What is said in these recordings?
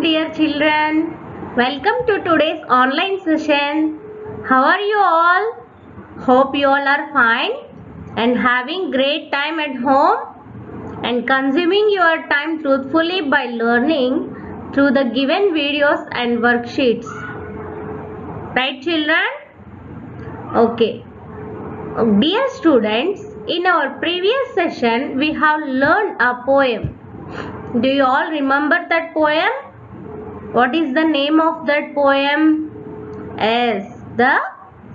dear children. Welcome to today's online session. How are you all? Hope you all are fine and having great time at home and consuming your time truthfully by learning through the given videos and worksheets. Right, children? Okay. Dear students, in our previous session we have learned a poem. Do you all remember that poem? What is the name of that poem? Yes, The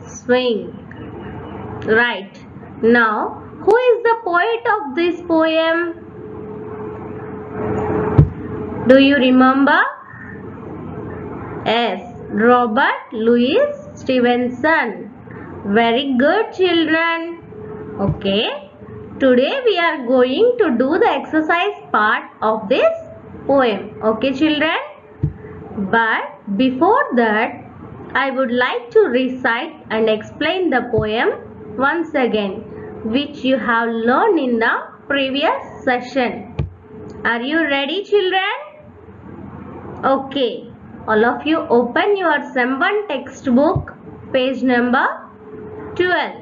Swing. Right. Now, who is the poet of this poem? Do you remember? Yes, Robert Louis Stevenson. Very good, children. Okay. Today we are going to do the exercise part of this poem. Okay, children? But before that, I would like to recite and explain the poem once again, which you have learned in the previous session. Are you ready, children? Okay. All of you open your Sem 1 textbook, page number 12.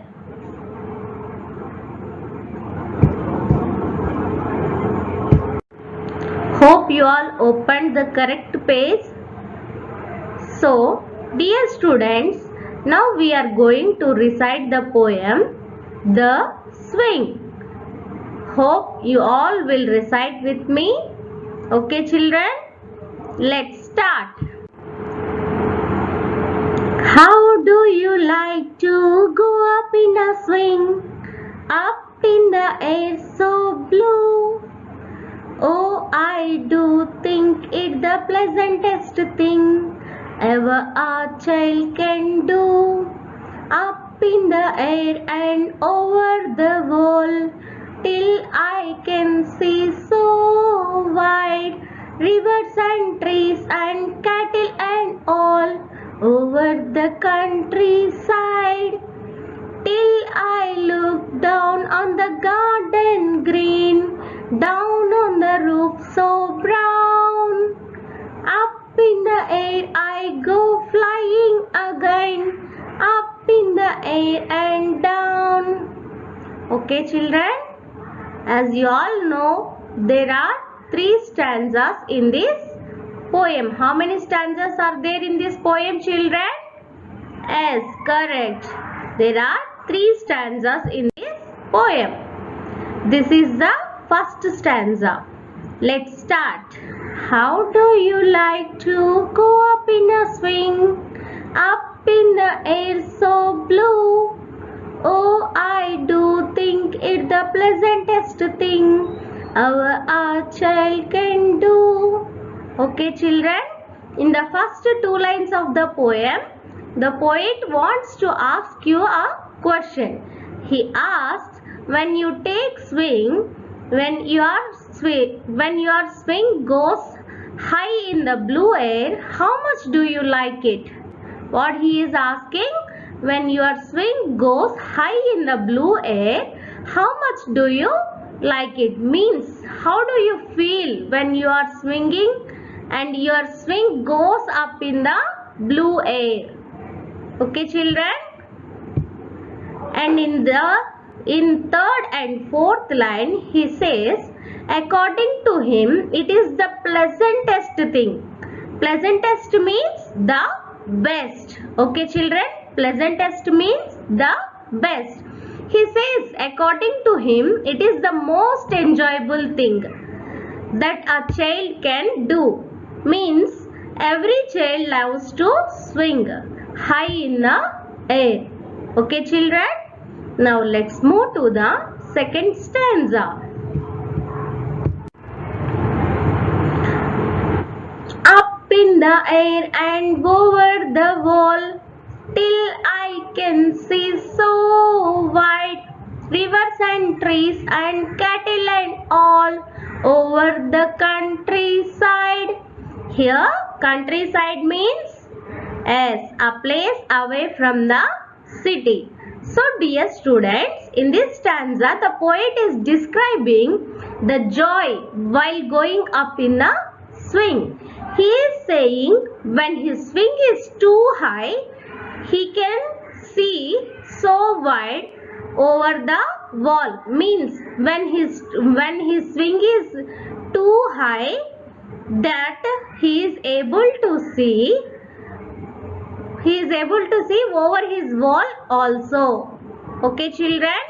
Hope you all opened the correct page. So, dear students, now we are going to recite the poem, The Swing. Hope you all will recite with me. Okay, children? Let's start. How do you like to go up in a swing? Up in the air so blue. Oh, I do think it's the pleasantest thing ever a child can do. Up in the air and over the wall, till I can see so wide. Rivers and trees and cattle and all over the countryside. Till I look down on the garden green, down on the roof so brown. Up in the air I go flying again, up in the air and down. Okay, children? As you all know, there are 3 stanzas in this poem. How many stanzas are there in this poem, children? Yes, correct. There are 3 stanzas in this poem. This is the first stanza. Let's start. How do you like to go up in a swing? Up in the air so blue. Oh, I do think it's the pleasantest thing a child can do. Okay, children? In the first 2 lines of the poem, the poet wants to ask you a question. He asks, when you take swing, when your swing goes high in the blue air, how much do you like it? What he is asking, when your swing goes high in the blue air, how much do you like it? Means, how do you feel when you are swinging and your swing goes up in the blue air? Okay, children? And in 3rd and 4th line, he says, according to him, it is the pleasantest thing. Pleasantest means the best. Okay, children? Pleasantest means the best. He says, according to him, it is the most enjoyable thing that a child can do. Means, every child loves to swing high in the air. Okay, children? Now let's move to the second stanza. Up in the air and over the wall, till I can see so wide. Rivers and trees and cattle and all over the countryside. Here, countryside means yes, a place away from the city. So, dear students, in this stanza, the poet is describing the joy while going up in the swing. He is saying when his swing is too high, he can see so wide over the wall. Means when his swing is too high, that he is able to see over his wall also. Okay, children.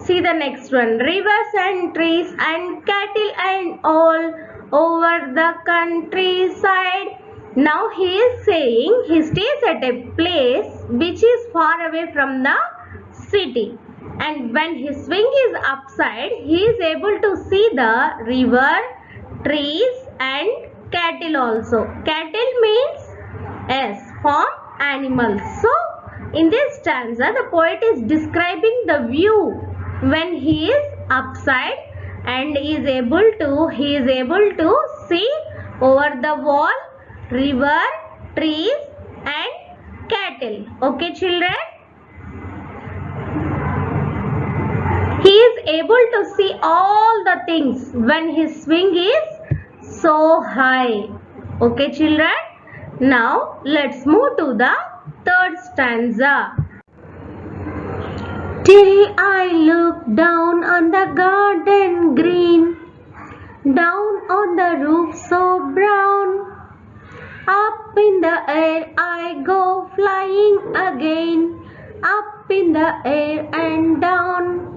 See the next one. Rivers and trees and cattle and all over the countryside. Now he is saying he stays at a place which is far away from the city. And when his swing is upside, he is able to see the river, trees and cattle also. Cattle means farm animals. So in this stanza, the poet is describing the view when he is upside and he is able to see over the wall, river, trees and cattle. Okay, children. He is able to see all the things when his swing is so high. Okay, children. Now let's move to the third stanza. Till I look down on the garden green, down on the roof so brown, up in the air I go flying again, up in the air and down.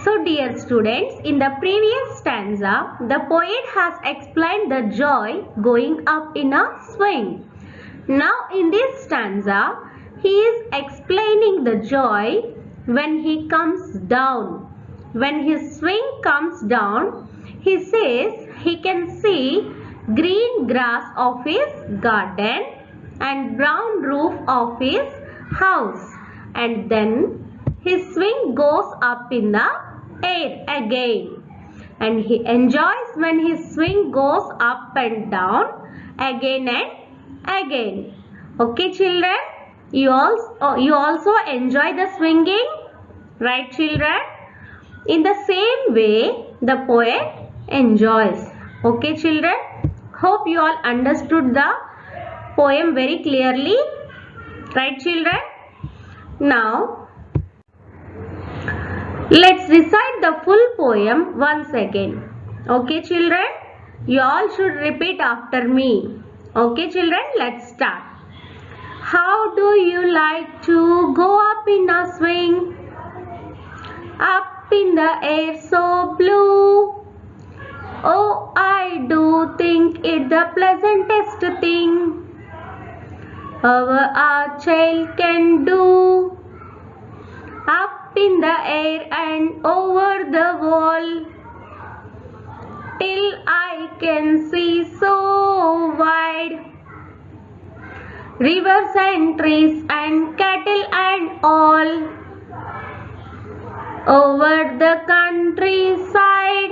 So dear students, in the previous stanza, the poet has explained the joy going up in a swing. Now in this stanza, he is explaining the joy when he comes down. When his swing comes down, he says he can see green grass of his garden and brown roof of his house, and then his swing goes up in the air again, and he enjoys when his swing goes up and down again and again. Okay, children, you also enjoy the swinging, right, children? In the same way the poet enjoys. Okay, children, hope you all understood the poem very clearly, right, children? Now let's recite the full poem once again. Okay, children, you all should repeat after me. Okay, children, let's start. How do you like to go up in a swing? Up in the air so blue. Oh, I do think it's the pleasantest thing our child can do. Up in the air and over the wall, till I can see so wide. Rivers and trees and cattle and all over the countryside,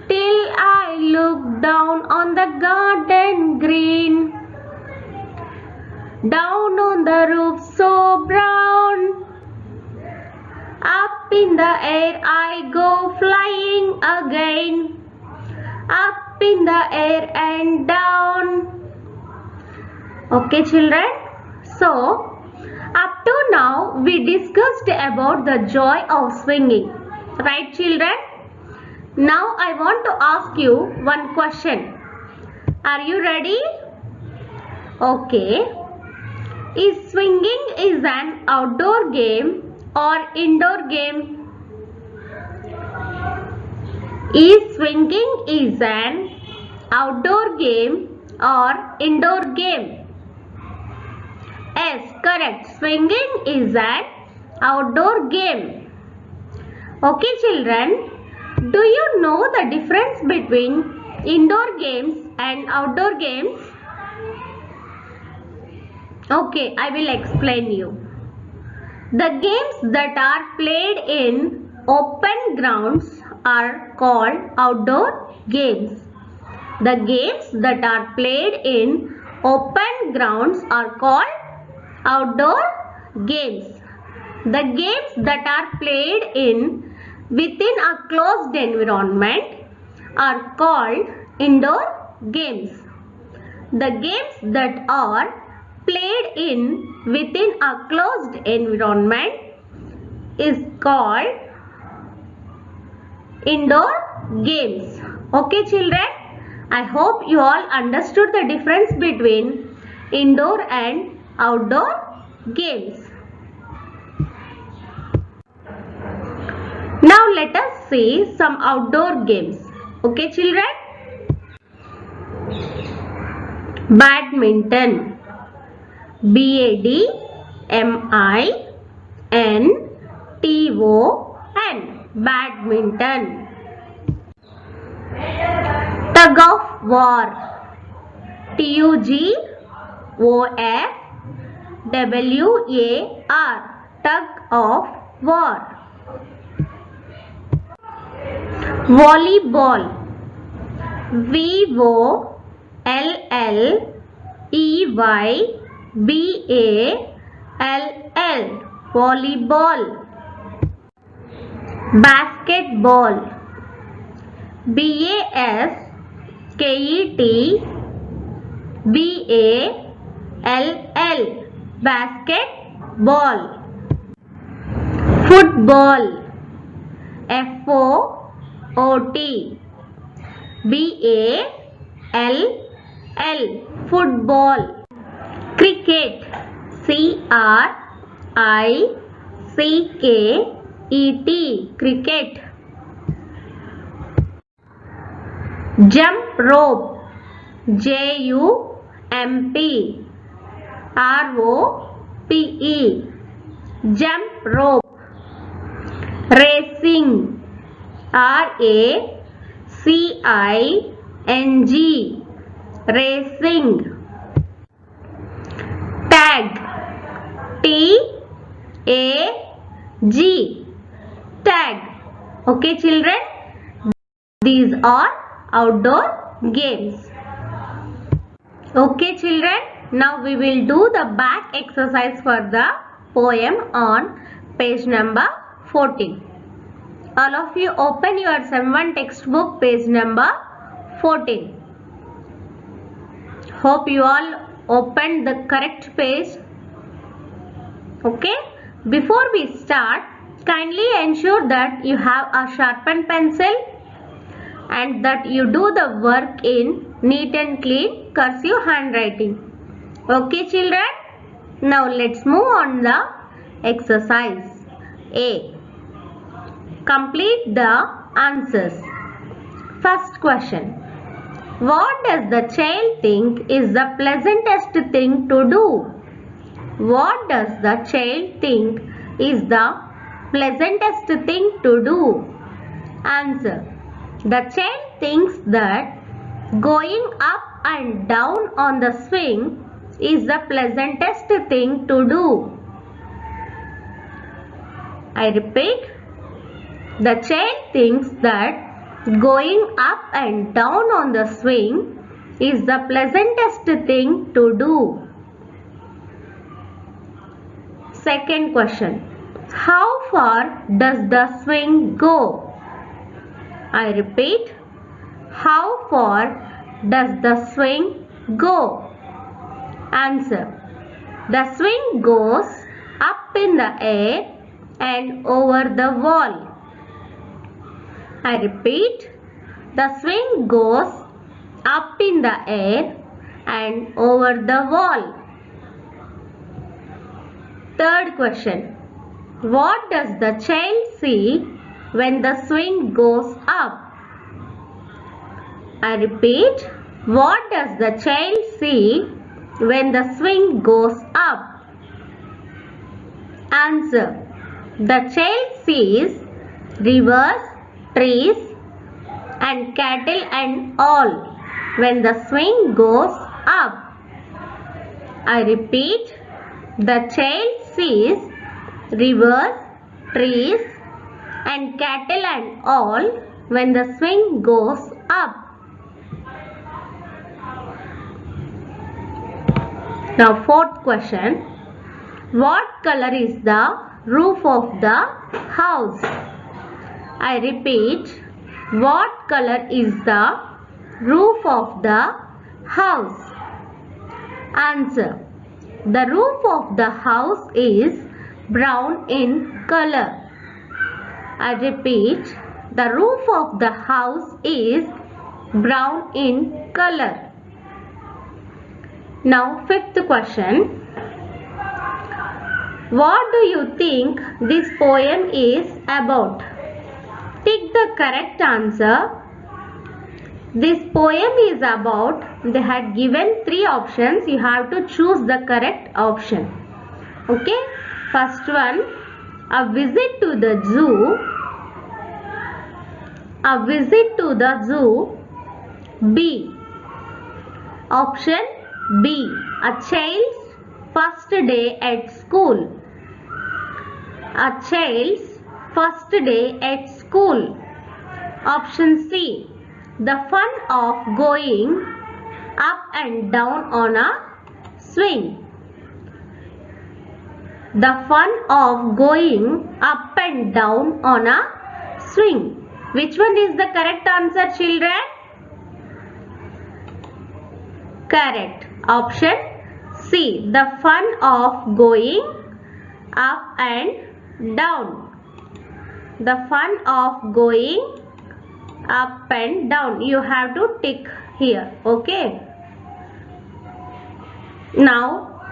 till I look down on the garden green, down on the roof so brown, up in the air I go flying again, up in the air and down. Okay, children, so up to now we discussed about the joy of swinging, right, children? Now I want to ask you one question. Are you ready? Okay. Is swinging an outdoor game or indoor game? Is swinging an outdoor game or indoor game? Yes, correct. Swinging is an outdoor game. Okay, children. Do you know the difference between indoor games and outdoor games? Okay, I will explain you. The games that are played in open grounds are called outdoor games. The games that are played in open grounds are called outdoor games. The games that are played within a closed environment are called indoor games. The games that are played within a closed environment is called indoor games. Okay children, I hope you all understood the difference between indoor and outdoor games. Now let us see some outdoor games. Okay children? Badminton. BADMINTON. Badminton. Tug of war. TUGOFWAR. Tug of war. Volleyball. VOLLEYBALL. Volleyball. Basketball. BASKETBALL. Basketball. Football. FOOTBALL. Football. Cricket. CRICKET. Cricket. Jump rope. JUMPROPE. Jump rope. Racing. RACING. Racing. Tag. TAG. Tag. Okay children, these are outdoor games. Okay children, now we will do the back exercise for the poem on page number 14. All of you open your Sem 1 textbook, page number 14. Hope you all opened the correct page. Okay, before we start, kindly ensure that you have a sharpened pencil and that you do the work in neat and clean cursive handwriting. Okay children, now let's move on the exercise. A. Complete the answers. First question. What does the child think is the pleasantest thing to do? What does the child think is the pleasantest thing to do? Answer. The child thinks that going up and down on the swing is the pleasantest thing to do. I repeat. The child thinks that going up and down on the swing is the pleasantest thing to do. Second question. How far does the swing go? I repeat. How far does the swing go? Answer. The swing goes up in the air and over the wall. I repeat. The swing goes up in the air and over the wall. Third question. What does the child see when the swing goes up? I repeat. What does the child see when the swing goes up? Answer. The child sees rivers, trees and cattle and all when the swing goes up. I repeat. The child sees rivers, trees and cattle and all when the swing goes up. Now fourth question. What color is the roof of the house? I repeat. What color is the roof of the house? Answer. The roof of the house is brown in color. I repeat, the roof of the house is brown in color. Now, fifth question. What do you think this poem is about? Pick the correct answer. This poem is about, they had given 3 options. You have to choose the correct option. Okay. First one, a visit to the zoo. A visit to the zoo. B. Option B, a child's first day at school. A child's first day at school. Option C, the fun of going up and down on a swing. The fun of going up and down on a swing. Which one is the correct answer, children? Correct. Option C, the fun of going up and down. The fun of going up and down. You have to tick here. Okay. Now,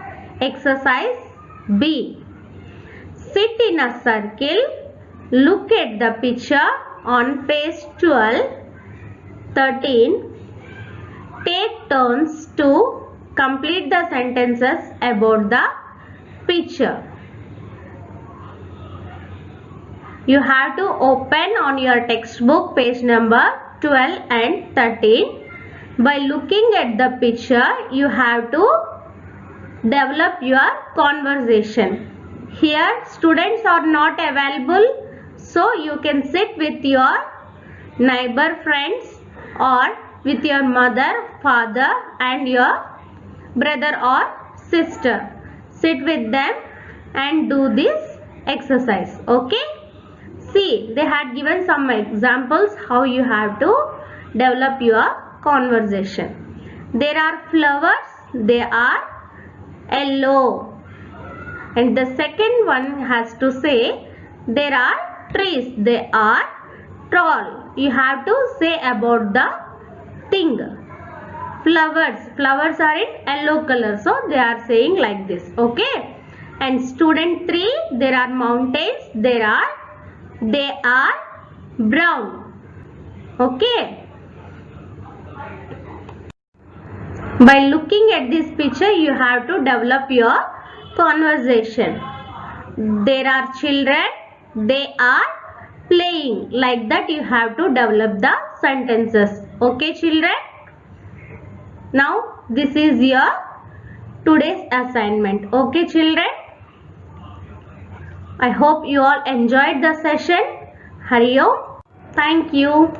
exercise B. Sit in a circle. Look at the picture on page 12, 13. Take turns to complete the sentences about the picture. You have to open on your textbook page number 12 and 13. By looking at the picture, you have to develop your conversation. Here, students are not available, so you can sit with your neighbor friends or with your mother, father and your brother or sister. Sit with them and do this exercise. Okay. See, they had given some examples how you have to develop your conversation. There are flowers, they are yellow. And the second one has to say there are trees, they are tall. You have to say about the thing. Flowers are in yellow color, so they are saying like this. Okay. And student 3, there are mountains, they are brown. Okay. By looking at this picture, you have to develop your conversation. There are children, they are playing. Like that you have to develop the sentences. Okay, children. Now, this is your today's assignment. Okay, children. I hope you all enjoyed the session. Hari Om. Thank you.